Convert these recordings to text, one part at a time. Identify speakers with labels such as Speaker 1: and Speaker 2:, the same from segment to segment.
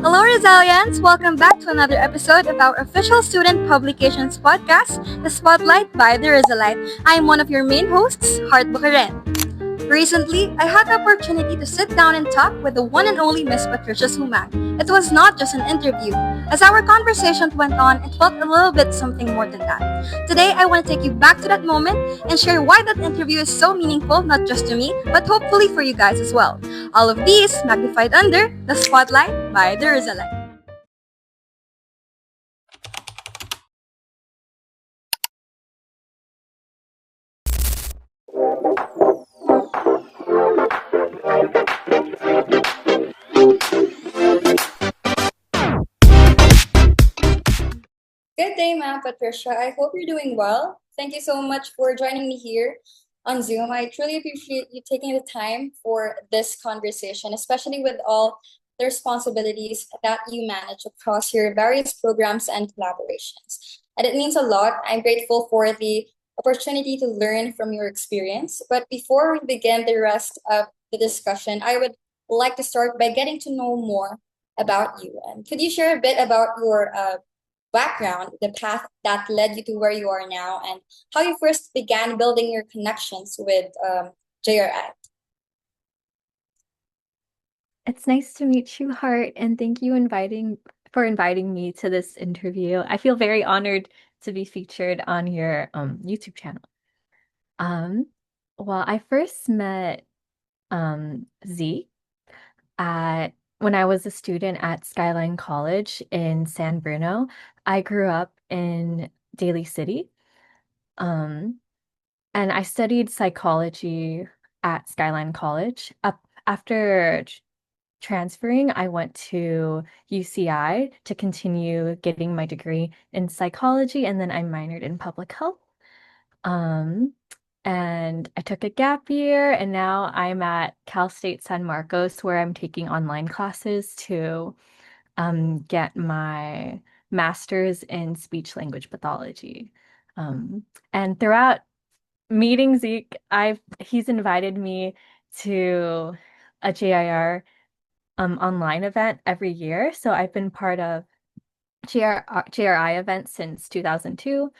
Speaker 1: Hello, Resilience! Welcome back to another episode of our official student publications podcast, The Spotlight by the Rizalite. I am one of your main hosts, Heart Boquiren. Recently, I had the opportunity to sit down and talk with the one and only Miss Patricia Sumang. It was not just an interview. As our conversation went on, it felt a little bit something more than that. Today, I want to take you back to that moment and share why that interview is so meaningful, not just to me, but hopefully for you guys as well. All of these magnified under the Spotlight by the Rizalite. Good day, ma'am Patricia. I hope you're doing well. Thank you so much for joining me here on Zoom. I truly appreciate you taking the time for this conversation, especially with all the responsibilities that you manage across your various programs and collaborations. And it means a lot. I'm grateful for the opportunity to learn from your experience. But before we begin the rest of the discussion, I would like to start by getting to know more about you. And could you share a bit about your background, the path that led you to where you are now, and how you first began building your connections with JRI?
Speaker 2: It's nice to meet you, Hart, and thank you inviting me to this interview. I feel very honored to be featured on your YouTube channel. Um, well, I first met Z at when I was a student at Skyline College in San Bruno. I grew up in Daly City, um, and I studied psychology at Skyline College. Up after transferring, I went to UCI to continue getting my degree in psychology, and then I minored in public health. Um, and I took a gap year, and now I'm at Cal State San Marcos, where I'm taking online classes to get my master's in speech language pathology. And throughout meeting Zeke, I've he's invited me to a JIR online event every year. So I've been part of JRI events since 2002.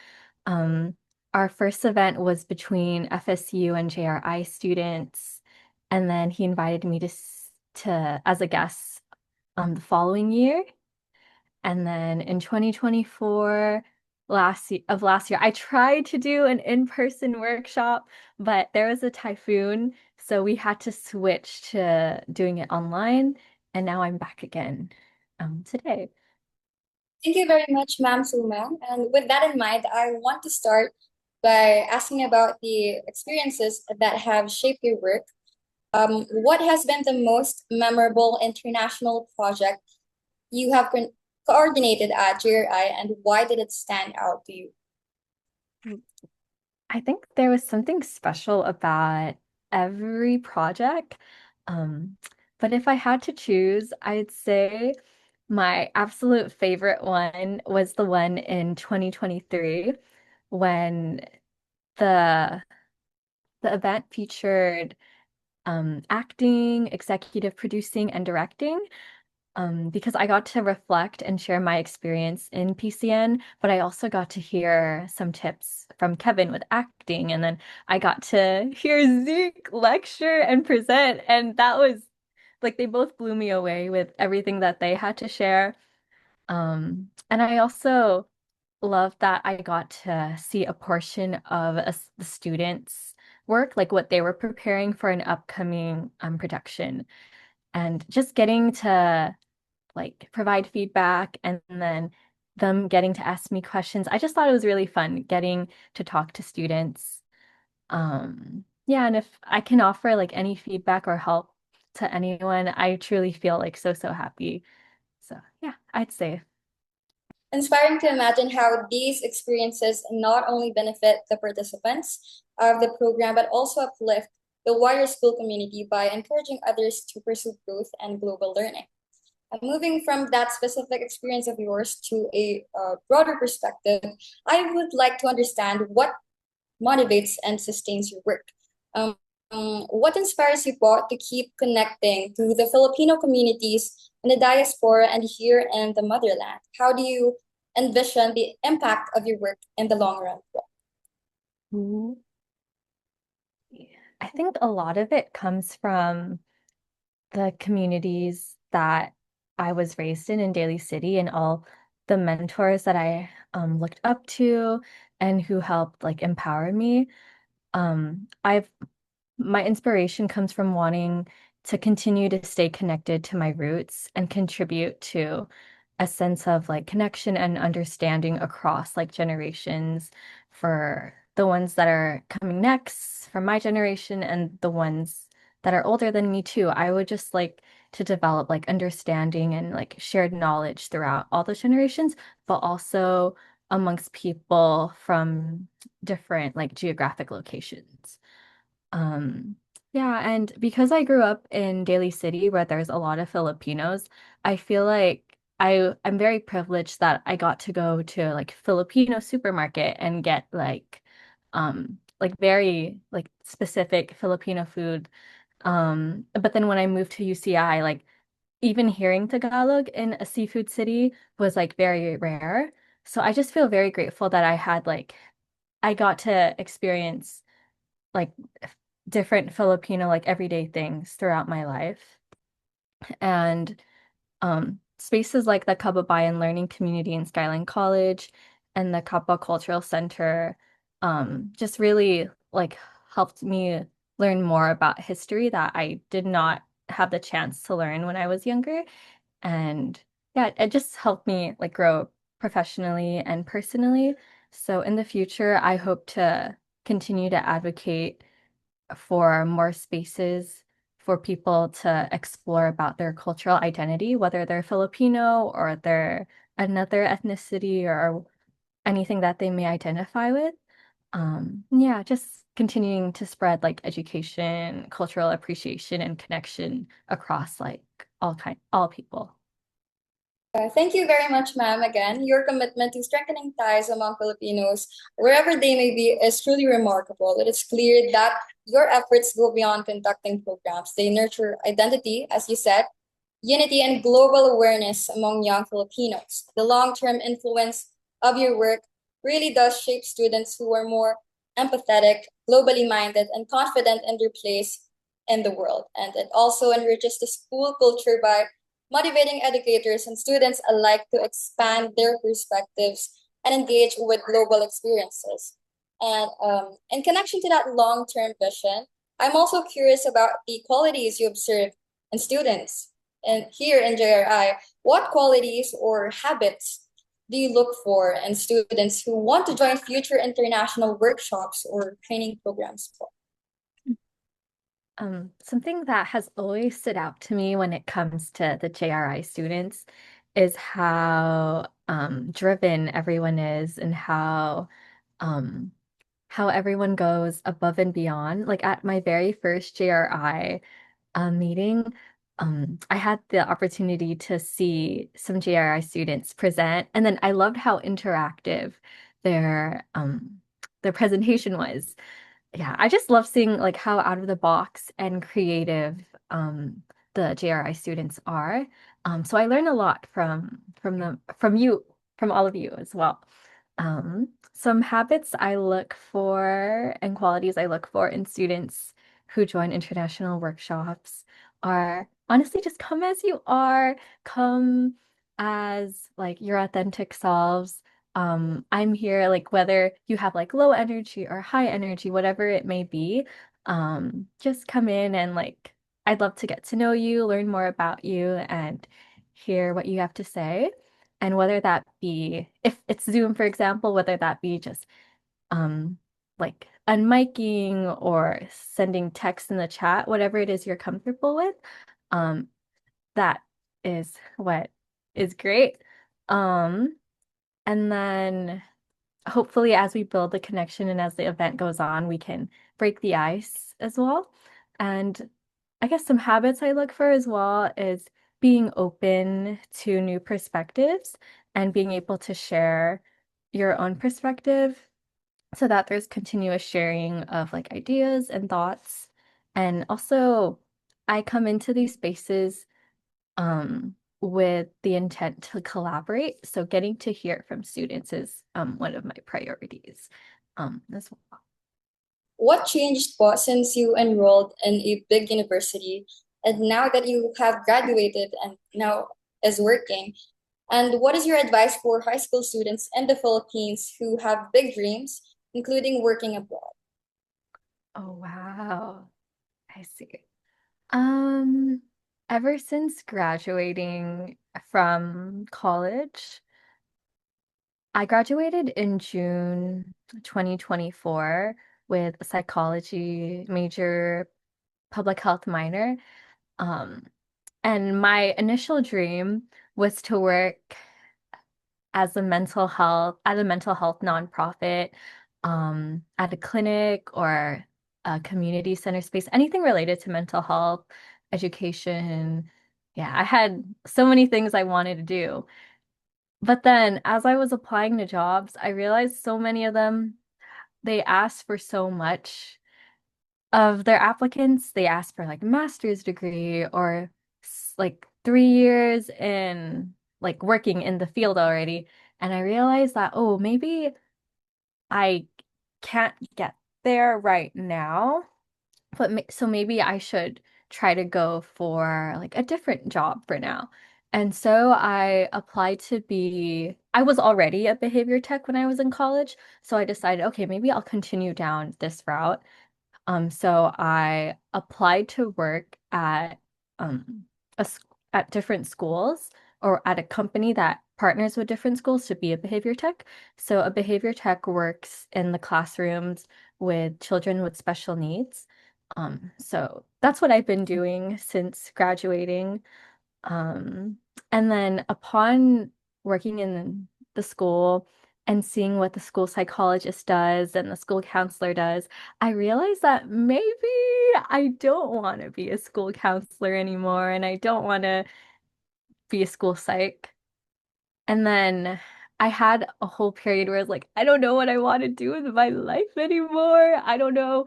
Speaker 2: Um, our first event was between FSU and JRI students, and then he invited me to as a guest the following year. And then in 2024, last year, I tried to do an in-person workshop, but there was a typhoon, so we had to switch to doing it online, and now I'm back again today.
Speaker 1: Thank you very much, Ma'am Sumang. And with that in mind, I want to start by asking about the experiences that have shaped your work. What has been the most memorable international project you have coordinated at JRI, and why did it stand out to you?
Speaker 2: I think there was something special about every project. Um, but if I had to choose, I'd say my absolute favorite one was the one in 2023 when the the event featured acting, executive producing, and directing. Because I got to reflect and share my experience in PCN, but I also got to hear some tips from Kevin with acting, and then I got to hear Zeke lecture and present, and that was like they both blew me away with everything that they had to share. And I also love that I got to see a portion of the students' work, like what they were preparing for an upcoming production, and just getting to like provide feedback and then them getting to ask me questions. I just thought it was really fun getting to talk to students. Yeah, and if I can offer like any feedback or help to anyone, I truly feel like so happy. So yeah, I'd say.
Speaker 1: Inspiring to imagine how these experiences not only benefit the participants of the program, but also uplift the wider school community by encouraging others to pursue growth and global learning. Moving from that specific experience of yours to a broader perspective, I would like to understand what motivates and sustains your work. Um, what inspires you both to keep connecting to the Filipino communities in the diaspora and here in the motherland? How do you envision the impact of your work in the long run?
Speaker 2: Mhm. I think a lot of it comes from the communities that I was raised in Daly City and all the mentors that I looked up to and who helped like empower me. I've My inspiration comes from wanting to continue to stay connected to my roots and contribute to a sense of like connection and understanding across like generations for the ones that are coming next from my generation and the ones that are older than me too. I would just like to develop like understanding and like shared knowledge throughout all the generations, but also amongst people from different like geographic locations. Um, yeah, and because I grew up in Daly City where there's a lot of Filipinos, I feel like I'm very privileged that I got to go to like Filipino supermarket and get like very like specific Filipino food. But then when I moved to UCI, like even hearing Tagalog in a seafood city was like very rare. So I just feel very grateful that I got to experience like different Filipino like everyday things throughout my life. And spaces like the Kababayan Learning Community in Skyline College and the Kappa Cultural Center just really like helped me learn more about history that I did not have the chance to learn when I was younger. And yeah, it just helped me like grow professionally and personally. So in the future, I hope to continue to advocate for more spaces for people to explore about their cultural identity, whether they're Filipino or they're another ethnicity or anything that they may identify with. Yeah, just continuing to spread like education, cultural appreciation, and connection across like all people.
Speaker 1: Thank you very much, ma'am. Again, your commitment to strengthening ties among Filipinos, wherever they may be, is truly remarkable. It is clear that your efforts go beyond conducting programs. They nurture identity, as you said, unity, and global awareness among young Filipinos. The long term influence of your work really does shape students who are more empathetic, globally minded, and confident in their place in the world. And it also enriches the school culture by motivating educators and students alike to expand their perspectives and engage with global experiences. And in connection to that long term vision, I'm also curious about the qualities you observe in students. And here in JRI, what qualities or habits do you look for in students who want to join future international workshops or training programs?
Speaker 2: Something that has always stood out to me when it comes to the JRI students is how driven everyone is and how everyone goes above and beyond. Like at my very first JRI meeting, I had the opportunity to see some JRI students present, and then I loved how interactive their their presentation was. Yeah, I just love seeing like how out of the box and creative the JRI students are. So I learn a lot from all of you as well. Some habits I look for and qualities I look for in students who join international workshops are honestly just come as you are, come as like your authentic selves. I'm here like whether you have like low energy or high energy, whatever it may be, just come in and like I'd love to get to know you, learn more about you, and hear what you have to say. And whether that be, if it's Zoom, for example, whether that be just um like unmiking or sending text in the chat, whatever it is you're comfortable with, um, that is what is great. Um, and then hopefully as we build the connection and as the event goes on, we can break the ice as well. And I guess some habits I look for as well is being open to new perspectives and being able to share your own perspective so that there's continuous sharing of like ideas and thoughts. And also, I come into these spaces with the intent to collaborate. So getting to hear from students is one of my priorities as well.
Speaker 1: What changed po since you enrolled in a big university and now that you have graduated and now is working? And what is your advice for high school students in the Philippines who have big dreams, including working abroad?
Speaker 2: Oh, wow. I see. Um, Ever since graduating from college, I graduated in June 2024 with a psychology major, public health minor. Um, and my initial dream was to work at a mental health nonprofit, at a clinic or a community center space, anything related to mental health, education. Yeah, I had so many things I wanted to do. But then as I was applying to jobs, I realized so many of them, they asked for so much of their applicants. They asked for like a master's degree or like 3 years in like working in the field already. And I realized that, oh, maybe I can't get there right now, but so maybe I should try to go for like a different job for now. And so I was already a behavior tech when I was in college. So I decided, okay, maybe I'll continue down this route. So I applied to work at um a, at different schools or at a company that partners with different schools to be a behavior tech. So a behavior tech works in the classrooms with children with special needs. So that's what I've been doing since graduating. Um, and then upon working in the school and seeing what the school psychologist does and the school counselor does, I realized that maybe I don't want to be a school counselor anymore and I don't want to be a school psych. And then I had a whole period where I was like, I don't know what I want to do with my life anymore. I don't know.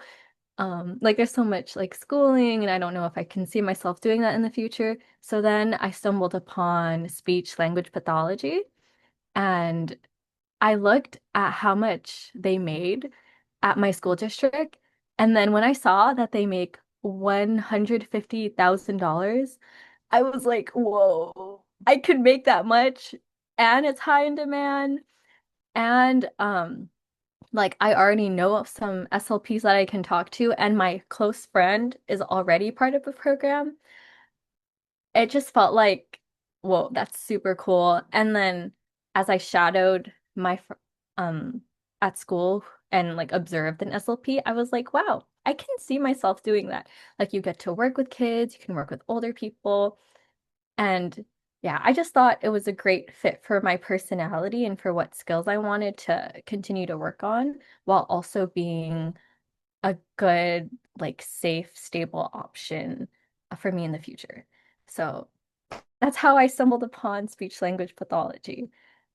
Speaker 2: Like there's so much like schooling, and I don't know if I can see myself doing that in the future. So then I stumbled upon speech language pathology, and I looked at how much they made at my school district. And then when I saw that they make $150,000, I was like, whoa, I could make that much, and it's high in demand. And like I already know of some SLPs that I can talk to, and my close friend is already part of the program. It just felt like, whoa, that's super cool. And then as I shadowed um at school and like observed an SLP, I was like, wow, I can see myself doing that. Like you get to work with kids, you can work with older people. And yeah, I just thought it was a great fit for my personality and for what skills I wanted to continue to work on while also being a good, like safe, stable option for me in the future. So that's how I stumbled upon speech language pathology.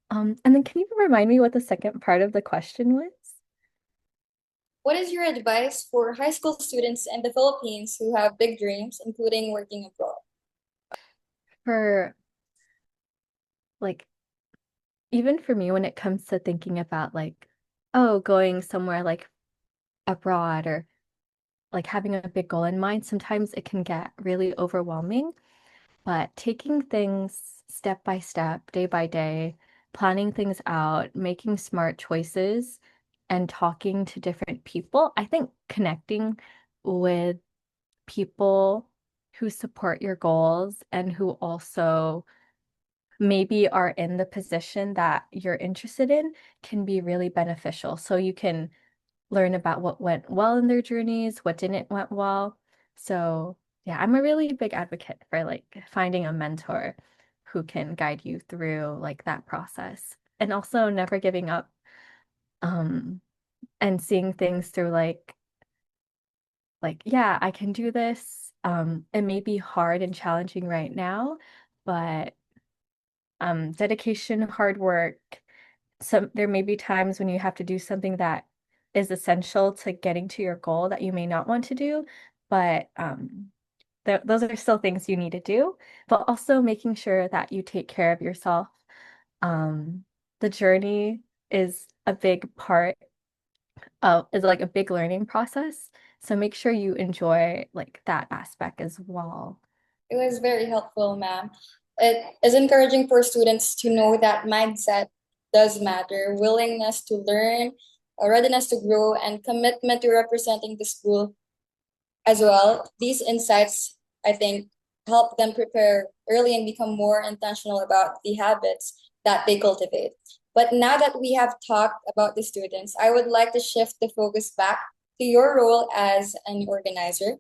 Speaker 2: And then can you remind me what the second part of the question was?
Speaker 1: What is your advice for high school students in the Philippines who have big dreams, including working abroad?
Speaker 2: For like, even for me, when it comes to thinking about like, oh, going somewhere like abroad or like having a big goal in mind, sometimes it can get really overwhelming. But taking things step by step, day by day, planning things out, making smart choices, and talking to different people, I think connecting with people who support your goals and who also maybe are in the position that you're interested in can be really beneficial. So you can learn about what went well in their journeys, what didn't went well. So yeah, I'm a really big advocate for like finding a mentor who can guide you through like that process. And also never giving up, um, and seeing things through yeah, I can do this. It may be hard and challenging right now, but dedication, hard work, there may be times when you have to do something that is essential to getting to your goal that you may not want to do, but those are still things you need to do, but also making sure that you take care of yourself. Um, the journey is a big part is like a big learning process. So make sure you enjoy like that aspect as well.
Speaker 1: It was very helpful, ma'am. It is encouraging for students to know that mindset does matter, willingness to learn, a readiness to grow, and commitment to representing the school as well. These insights, I think, help them prepare early and become more intentional about the habits that they cultivate. But now that we have talked about the students, I would like to shift the focus back to your role as an organizer.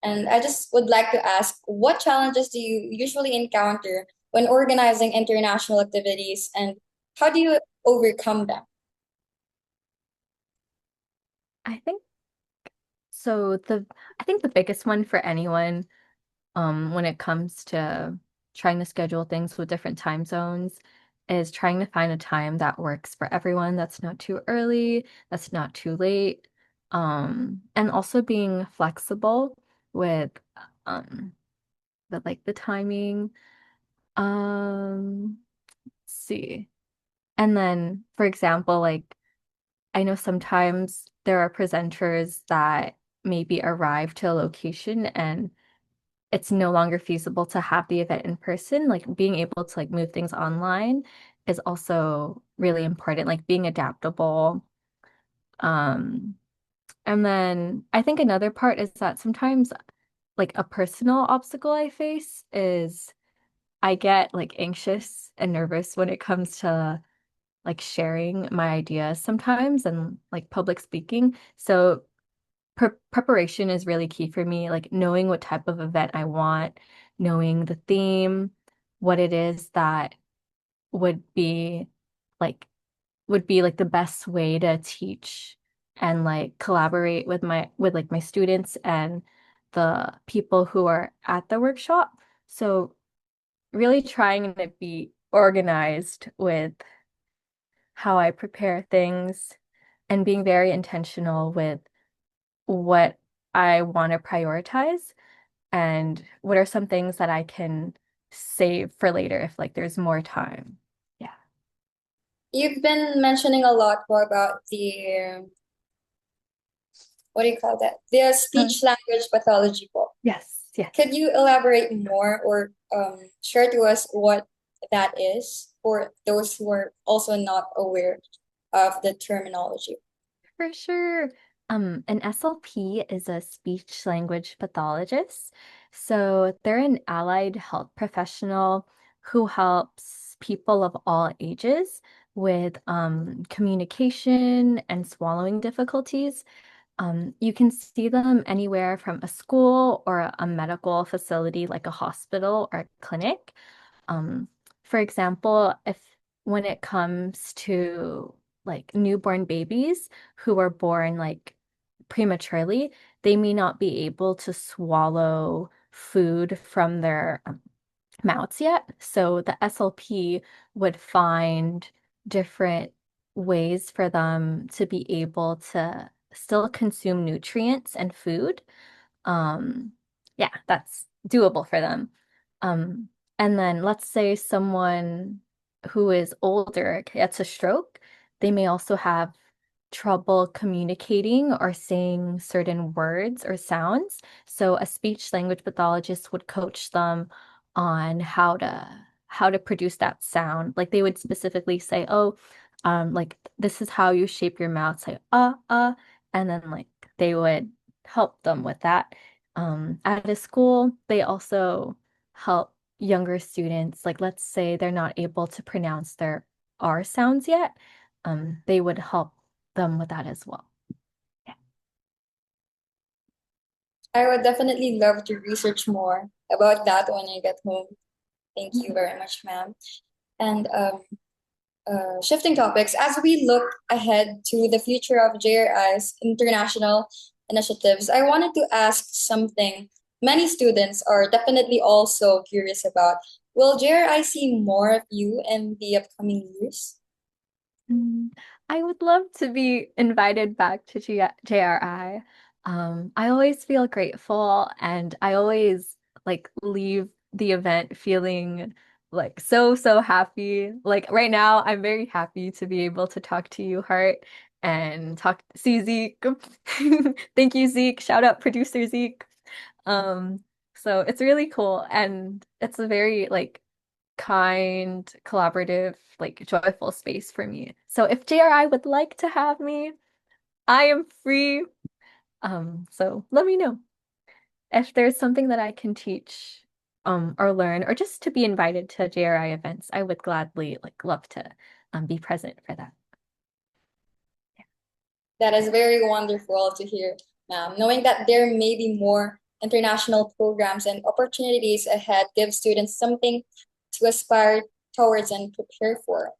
Speaker 1: And I just would like to ask, what challenges do you usually encounter when organizing international activities, and how do you overcome them?
Speaker 2: I think so I think the biggest one for anyone when it comes to trying to schedule things with different time zones is trying to find a time that works for everyone, that's not too early, that's not too late. And also being flexible with um like the timing. Let's see. And then, for example, like I know sometimes there are presenters that maybe arrive to a location and it's no longer feasible to have the event in person. Like being able to like move things online is also really important, like being adaptable. Um, and then I think another part is that sometimes like a personal obstacle I face is I get like anxious and nervous when it comes to like sharing my ideas sometimes and like public speaking. So preparation is really key for me, like knowing what type of event I want, knowing the theme, what it is that would be like the best way to teach and like collaborate with my students and the people who are at the workshop. So really trying to be organized with how I prepare things and being very intentional with what I want to prioritize and what are some things that I can save for later if like there's more time. Yeah.
Speaker 1: You've been mentioning a lot more about the what do you call that? The
Speaker 2: Uh,
Speaker 1: speech language pathology book.
Speaker 2: yes, yes.
Speaker 1: Could you elaborate more or share to us what that is for those who are also not aware of the terminology?
Speaker 2: For sure. An SLP is a speech language pathologist. So they're an allied health professional who helps people of all ages with communication and swallowing difficulties. You can see them anywhere from a school or a medical facility like a hospital or a clinic. Um, for example, if when it comes to like newborn babies who are born like prematurely, they may not be able to swallow food from their mouths yet. So the SLP would find different ways for them to be able to still consume nutrients and food. um, yeah, that's doable for them. Um, and then let's say someone who is older gets a stroke, they may also have trouble communicating or saying certain words or sounds. So a speech language pathologist would coach them on how to produce that sound. Like they would specifically say, oh, like this is how you shape your mouth, say and then like they would help them with that. At a school, they also help younger students, like let's say they're not able to pronounce their R sounds yet, they would help them with that as well. Yeah.
Speaker 1: I would definitely love to research more about that when I get home. Thank you very much, ma'am. And shifting topics, as we look ahead to the future of JRI's international initiatives, I wanted to ask something many students are definitely also curious about. Will JRI see more of you in the upcoming years?
Speaker 2: Mm, I would love to be invited back to JRI. I always feel grateful and I always like leave the event feeling like so happy. Like right now, I'm very happy to be able to talk to you, Hart, and see Zeke. Thank you, Zeke. Shout out producer Zeke. Um, so it's really cool and it's a very like kind, collaborative, like joyful space for me. So if JRI would like to have me, I am free. So let me know if there's something that I can teach, or learn, or just to be invited to JRI events. I would gladly like love to be present for that.
Speaker 1: That is very wonderful to hear, ma'am. Knowing that there may be more international programs and opportunities ahead gives students something to aspire towards and prepare for.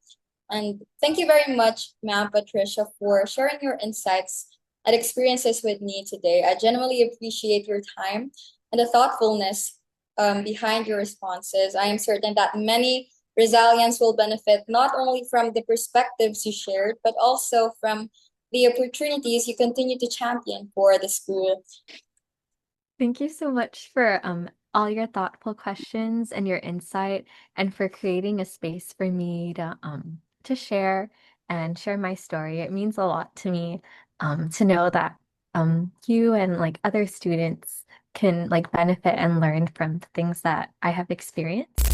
Speaker 1: And thank you very much, ma'am Patricia, for sharing your insights and experiences with me today. I genuinely appreciate your time and the thoughtfulness behind your responses. I am certain that many Rizalians will benefit not only from the perspectives you shared, but also from the opportunities you continue to champion for the school.
Speaker 2: Thank you so much for all your thoughtful questions and your insight and for creating a space for me to share and share my story. It means a lot to me to know that you and like other students can like benefit and learn from the things that I have experienced.